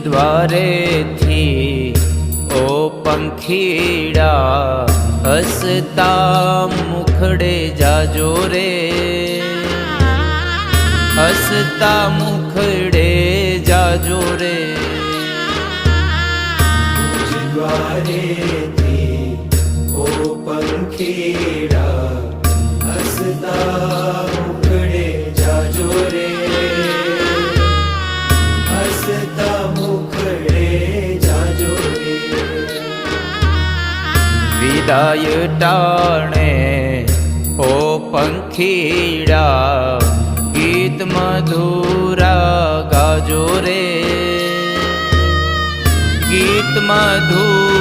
દ્વારેથી ઓ પંખીડા હસતા મુખડે જાજો રે, હસતા મુખડે જાજો રે. દ્વારેથી ઓ પંખીડા હસતા મુખડે જાજો રે, હસતા મુખડે જાજો રે. વિદાય ટાણે ઓ પંખીડા ગીત મધુરા ગાજો રે, ગીત મધુરા